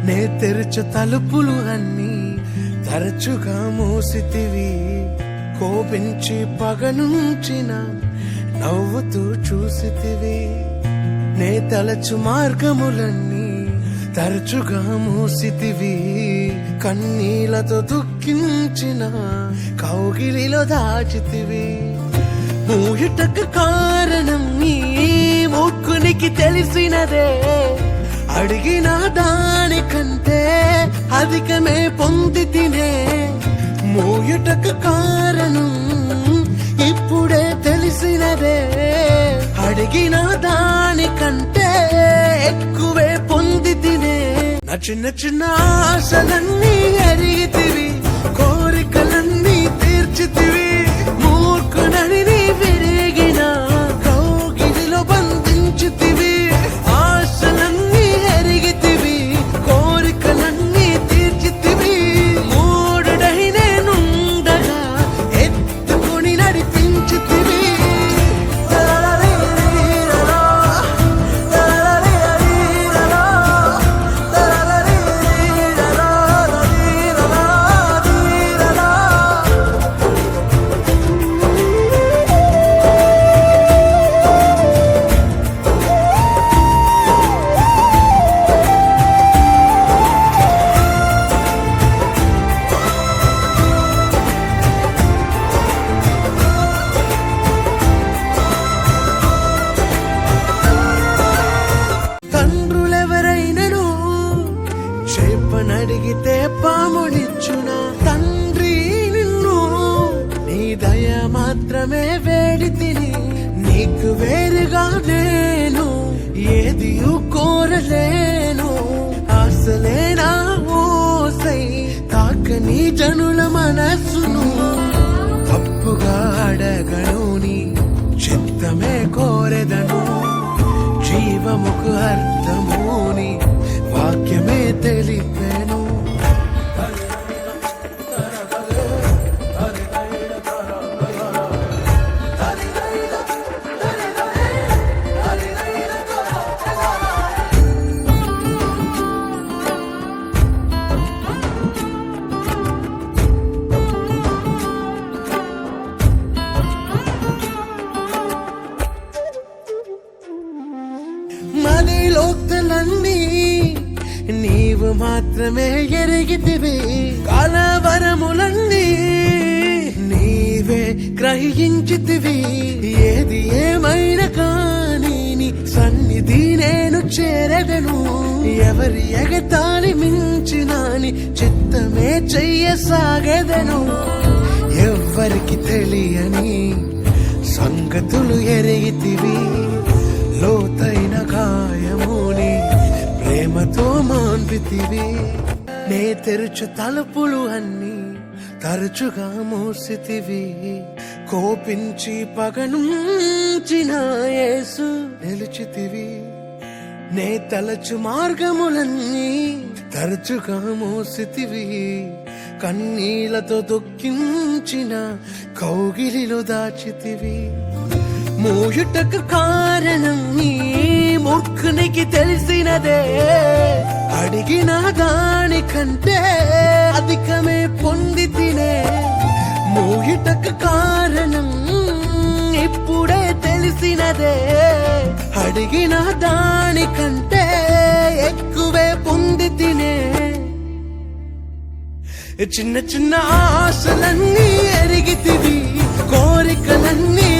నే తెరచు తలుపులు అన్నీ తరచుగా మూసితివి. కోపించి పగనుంచిన నవ్వుతూ చూసితివి. నే తలచు మార్గములన్నీ తరచుగా మూసితివి. కన్నీళ్లతో దుఃఖించిన కౌగిలిలో దాచితివి. మూయుటకు కారణం నీ మూర్ఖునికి తెలిసినదే. అడిగిన దానికంటే అధికమే పొంది తినే. మూయుటకు కారణం ఇప్పుడే తెలిసినదే. అడిగిన దానికంటే ఎక్కువే పొంది తినే. నా చిన్న చిన్న ఆశలన్నీ ఎరిగితివి. కోరికలన్నీ తీర్చితివి. మూర్ఖునని నీ విరిగిన కౌగిలిలో బంధించితివి. ఆశలన్నీ ఎరిగితివి. కోరికలన్నీ తీర్చితివి. మూడుడై నేనుండగా ఎత్తుకొని నడిపించితివి. చేపనడిగితే పామునిచ్చునా తండ్రి నిన్ను. నీ దయ మాత్రమే వేడి తిని. నీకు వేరుగా నేను ఏది కోరలేను. ఆశలేనా ఓసై తాకని జనుల మనస్సును. తప్పుగా అడగను నీ చిత్తమే కోరెదను. జీవముకు అర్థముని వాక్యమే తెలిపెను. మదిలోక్తులన్నీ నీవు మాత్రమే ఎరిగితివి. కలవరములన్నీ నీవే గ్రహించితివి. ఏది ఏమైనా కానీ నీ సన్నిధి నేను చేరదను. ఎవరి ఎగతాళి మించిన నీ చిత్తమే చెయ్యసాగదను. ఎవ్వరికి తెలియని సంగతులు ఎరిగితివి. లోతైన గాయముని ప్రేమతో మాన్పితివి. నే తెరుచు తలుపులు అన్నీ తరచుగా మూసితివి. కోపించి పగనుంచిన యేసు నిలిచితివి. నే తలచు మార్గములన్నీ తరచుగా మూసితివి. కన్నీళ్లతో దుఃఖించిన కౌగిలిలో దాచితివి. మూయుటకు కారణం నీ మూర్ఖునికి తెలిసినదే. అడిగిన దానికంటే అధికమే పొంది తినే. మూయుటకు కారణం ఇప్పుడే తెలిసినదే. అడిగిన దానికంటే ఎక్కువే పొంది తినే. చిన్న చిన్న ఆశలన్నీ ఎరిగితివి. కోరికలన్నీ